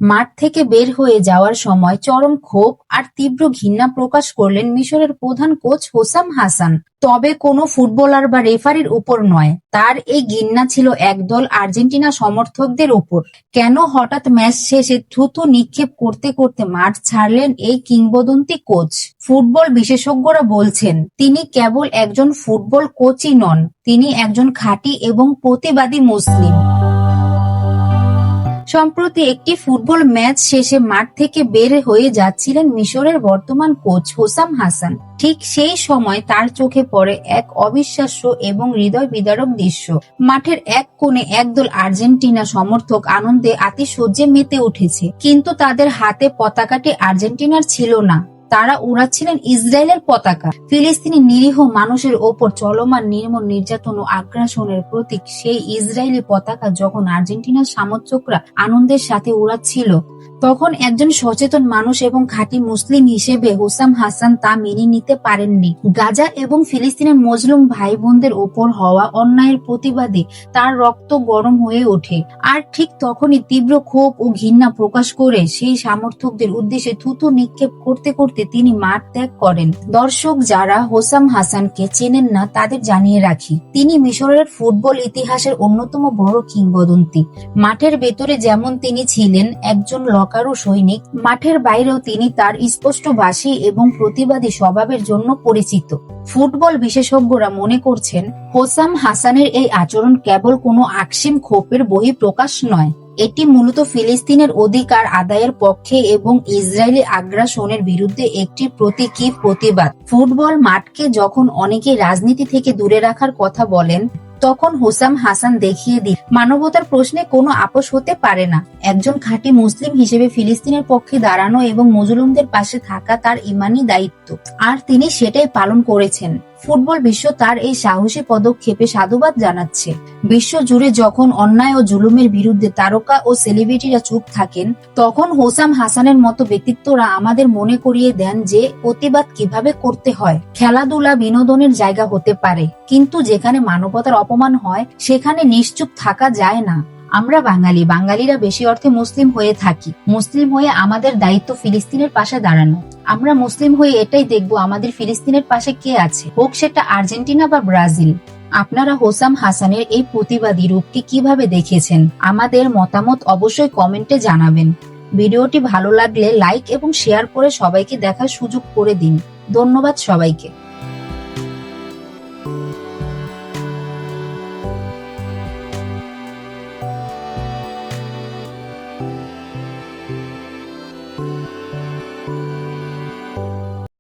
মাঠ থেকে বের হয়ে যাওয়ার সময় চরম ক্ষোভ আর তীব্র ঘৃণা প্রকাশ করলেন মিশরের প্রধান কোচ হোসাম হাসান। তবে কোনো ফুটবলার বা রেফারির উপর নয়, তার এই ঘৃণা ছিল একদল আর্জেন্টিনা সমর্থকদের ওপর। কেন হঠাৎ ম্যাচ শেষে থুতু নিক্ষেপ করতে করতে মাঠ ছাড়লেন এই কিংবদন্তি কোচ? ফুটবল বিশেষজ্ঞরা বলছেন, তিনি কেবল একজন ফুটবল কোচই নন, তিনি একজন খাঁটি এবং প্রতিবাদী মুসলিম। সম্প্রতি একটি ফুটবল ম্যাচ শেষে মাঠ থেকে বের হয়ে যাচ্ছিলেন মিশরের বর্তমান কোচ হোসাম হাসান। ঠিক সেই সময় তার চোখে পড়ে এক অবিশ্বাস্য এবং হৃদয় বিদারক দৃশ্য। মাঠের এক কোণে একদল আর্জেন্টিনা সমর্থক আনন্দে আতিশয্যে মেতে উঠেছে, কিন্তু তাদের হাতে পতাকাটি আর্জেন্টিনার ছিল না, তারা উড়াচ্ছিলেন ইসরায়েলের পতাকা। ফিলিস্তিনি নিরীহ মানুষের ওপর চলমান নির্মম নির্যাতন ও আগ্রাসনের প্রতীক সেই ইসরায়েলি পতাকা যখন আর্জেন্টিনার সমর্থকরা আনন্দের সাথে উড়াচ্ছিল, তখন একজন সচেতন মানুষ এবং খাঁটি মুসলিম হিসেবে হোসাম হাসান তা মেনে নিতে পারেননি। গাজা এবং ফিলিস্তিনের মজলুম ভাই বোনদের ওপর হওয়া অন্যায়ের প্রতিবাদে তার রক্ত গরম হয়ে ওঠে। আর ঠিক তখনই তীব্র ক্ষোভ ও ঘৃণা প্রকাশ করে সেই সমর্থকদের উদ্দেশ্যে থুতু নিক্ষেপ করতে করতে তিনি মাঠ ত্যাগ করেন। দর্শক, যারা হোসাম হাসানকে চেনেন না তাদের জানিয়ে রাখি, তিনি মিশরের ফুটবল ইতিহাসের অন্যতম বড় কিংবদন্তি। মাঠের ভেতরে যেমন তিনি ছিলেন একজন লকারু সৈনিক, মাঠের বাইরেও তিনি তার স্পষ্টভাষী এবং প্রতিবাদী স্বভাবের জন্য পরিচিত। ফুটবল বিশেষজ্ঞরা মনে করছেন, হোসাম হাসানের এই আচরণ কেবল কোনো আকস্মিক ক্ষোভের বহিঃপ্রকাশ নয়, এটি মূলত ফিলিস্তিনের অধিকার আদায়ের পক্ষে এবং ইসরায়েলি আগ্রাসনের বিরুদ্ধে একটি প্রতীকী প্রতিবাদ। ফুটবল মাঠকে যখন অনেকে রাজনীতি থেকে দূরে রাখার কথা বলেন, তখন হোসাম হাসান দেখিয়ে দিন, মানবতার প্রশ্নে কোনো আপোষ হতে পারে না। একজন খাঁটি মুসলিম হিসেবে ফিলিস্তিনের পক্ষে দাঁড়ানো এবং মজলুমদের পাশে থাকা তার ইমানি দায়িত্ব, আর তিনি সেটাই পালন করেছেন। ফুটবল বিশ্ব তার এই সাহসী পদক্ষেপে সাধুবাদ জানাচ্ছে। বিশ্ব জুড়ে যখন অন্যায় ও জুলুমের বিরুদ্ধে তারকা ও সেলিব্রিটিরা চুপ থাকেন, তখন হোসাম হাসানের মতো ব্যক্তিত্বরা আমাদের মনে করিয়ে দেন যে প্রতিবাদ কিভাবে করতে হয়। খেলাধুলা বিনোদনের জায়গা হতে পারে, কিন্তু যেখানে মানবতার অপমান হয় সেখানে নিশ্চুপ থাকা যায় না। আমরা বাঙালিরা বেশি অর্থে মুসলিম হয়ে থাকি। মুসলিম হয়ে আমাদের দায়িত্ব ফিলিস্তিনের পাশে দাঁড়ানো। আমরা মুসলিম হয়ে এটাই দেখব আমাদের ফিলিস্তিনের পাশে কে আছে, হোক সেটা আর্জেন্টিনা বা ব্রাজিল। আপনারা হোসাম হাসানের এই প্রতিবাদী রূপটি কিভাবে দেখেছেন? আমাদের মতামত অবশ্যই কমেন্টে জানাবেন। ভিডিওটি ভালো লাগলে লাইক এবং শেয়ার করে সবাইকে দেখার সুযোগ করে দিন। ধন্যবাদ সবাইকে।